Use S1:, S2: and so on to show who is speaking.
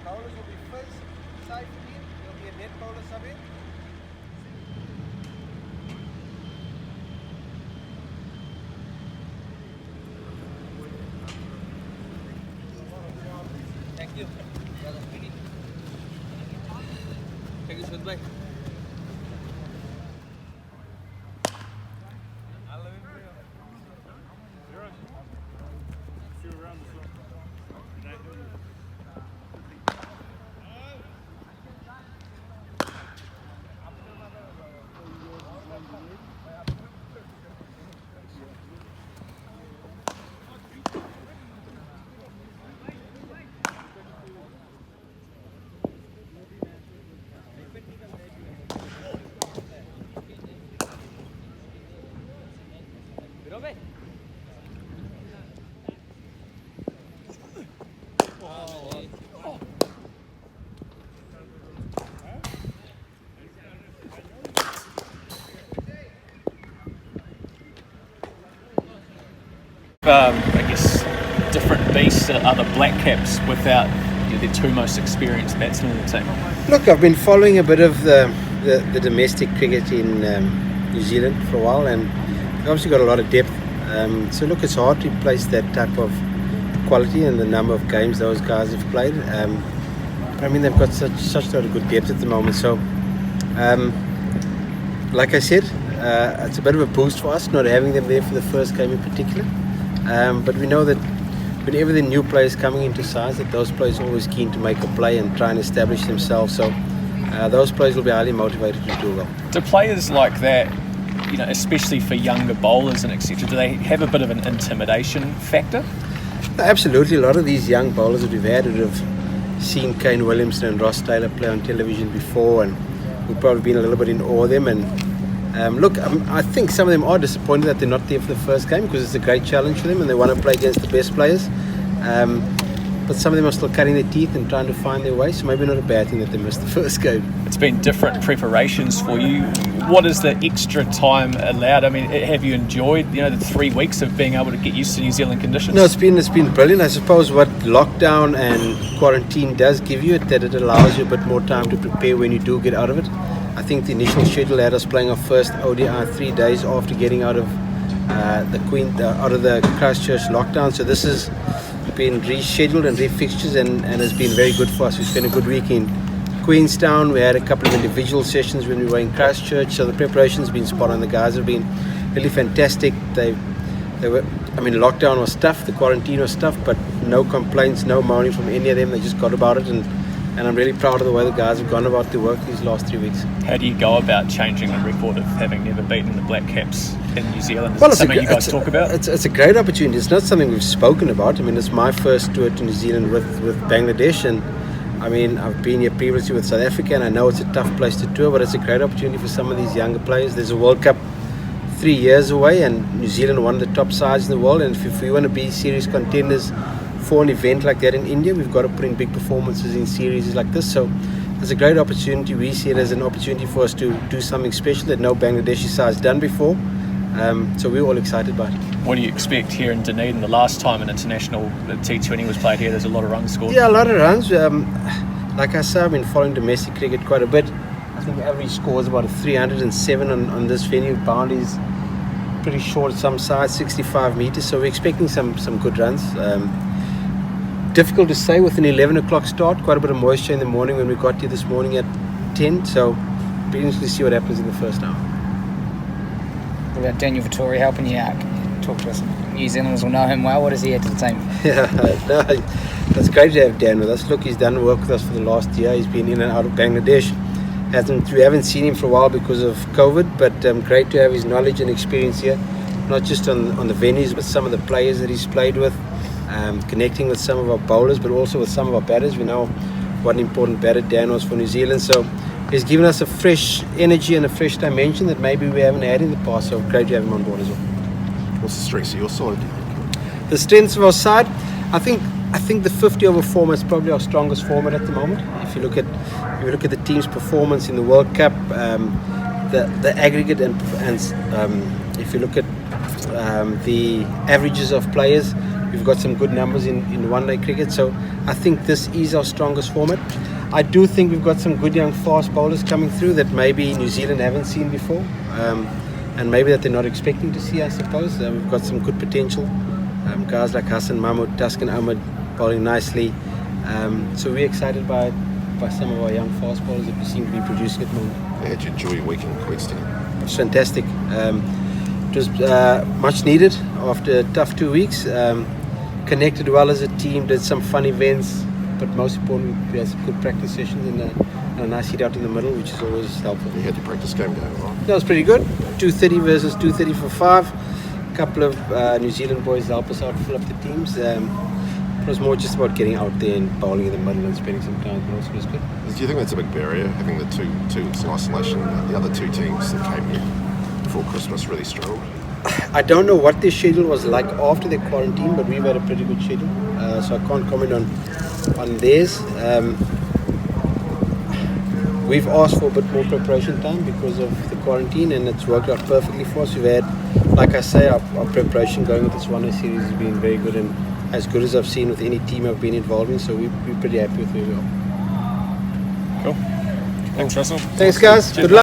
S1: Bowlers will be first, side in, there'll be a net bowler sub in. Thank you. Thank you, Sudhbhai.
S2: I guess different beasts to other black caps without the two most experienced batsmen in the team.
S1: Look, I've been following a bit of the domestic cricket in New Zealand for a while, and they've obviously got a lot of depth. So look, it's hard to replace that type of quality and the number of games those guys have played. I mean, they've got such a lot of good depth at the moment. So, like I said, it's a bit of a boost for us not having them there for the first game in particular. But we know that whenever the new players coming into sides, that those players are always keen to make a play and try and establish themselves. So those players will be highly motivated to do well.
S2: Do players like that, especially for younger bowlers and etc., do they have a bit of an intimidation factor?
S1: Absolutely. A lot of these young bowlers that we've had would have seen Kane Williamson and Ross Taylor play on television before, and we've probably been a little bit in awe of them. And look, I think some of them are disappointed that they're not there for the first game, because it's a great challenge for them and they want to play against the best players. But some of them are still cutting their teeth and trying to find their way, so maybe not a bad thing that they missed the first game.
S2: It's been different preparations for you. What is the extra time allowed? I mean, have you enjoyed the 3 weeks of being able to get used to New Zealand conditions?
S1: No, it's been brilliant. I suppose what lockdown and quarantine does give you, that it allows you a bit more time to prepare when you do get out of it. I think the initial schedule had us playing our first ODI 3 days after getting out of the Christchurch lockdown. So this has been rescheduled and refixtures and has been very good for us. We spent a good week in Queenstown. We had a couple of individual sessions when we were in Christchurch. So the preparation's been spot on. The guys have been really fantastic. Lockdown was tough, the quarantine was tough, but no complaints, no moaning from any of them. They just got about it, and I'm really proud of the way the guys have gone about their work these last 3 weeks.
S2: How do you go about changing the record of having never beaten the Black Caps in New Zealand? Is it something you guys talk about?
S1: It's a great opportunity. It's not something we've spoken about. I mean, it's my first tour to New Zealand with Bangladesh, and I mean, I've been here previously with South Africa, and I know it's a tough place to tour, but it's a great opportunity for some of these younger players. There's a World Cup 3 years away, and New Zealand are one of the top sides in the world, and if we want to be serious contenders for an event like that in India, we've got to put in big performances in series like this. So it's a great opportunity. We see it as an opportunity for us to do something special that no Bangladeshi side's done before. So we're all excited about it.
S2: What do you expect here in Dunedin? The last time an international T20 was played here, there's a lot of runs scored.
S1: Yeah, a lot of runs. Like I said, I've been following domestic cricket quite a bit. I think the average score is about 307 on this venue. Boundaries pretty short, some sides 65 metres. So we're expecting some good runs. Difficult to say with an 11 o'clock start. Quite a bit of moisture in the morning when we got here this morning at 10. So be interesting to see what happens in the first hour.
S3: What about Daniel Vittori helping you out? Talk to us. New Zealanders will know him well. What does he add to the team?
S1: Yeah, no, it's great to have Dan with us. Look, he's done work with us for the last year. He's been in and out of Bangladesh. We haven't seen him for a while because of COVID, but great to have his knowledge and experience here, not just on the venues, but some of the players that he's played with, connecting with some of our bowlers, but also with some of our batters. We know what an important batter Dan was for New Zealand, so he's given us a fresh energy and a fresh dimension that maybe we haven't had in the past, so great to have him on board as well.
S4: What's the strengths of your side, do you think?
S1: The strengths of our side, I think I think the 50 over format is probably our strongest format at the moment. If you look at the team's performance in the World Cup, the aggregate and if you look at the averages of players, we've got some good numbers in one-day cricket. So I think this is our strongest format. I do think we've got some good young fast bowlers coming through that maybe New Zealand haven't seen before, and maybe that they're not expecting to see, I suppose. We've got some good potential. Guys like Hassan Mahmood, Taskin Ahmed bowling nicely. So we're excited by some of our young fast bowlers that we seem to be producing at the moment.
S4: How did you enjoy your week in Queenstown?
S1: It's fantastic. It was much needed after a tough 2 weeks. Connected well as a team, did some fun events, but most importantly, we had some good practice sessions and a nice hit out in the middle, which is always helpful.
S4: You had your practice game going, right?
S1: That was pretty good. 230 versus 230 for 5. A couple of New Zealand boys help us out, fill up the teams. It was more just about getting out there and bowling in the middle and spending some time, but also it was good.
S4: Do you think that's a big barrier, having the two weeks in isolation? The other two teams that came here before Christmas really struggled.
S1: I don't know what their schedule was like after their quarantine, but we've had a pretty good schedule, so I can't comment on theirs. We've asked for a bit more preparation time because of the quarantine, and it's worked out perfectly for us. We've had, like I say, our preparation going with this one-day series has been very good, and as good as I've seen with any team I've been involved in, so we're pretty happy with where we are.
S2: Cool. Thanks, Russell.
S1: Thanks, guys. Good luck.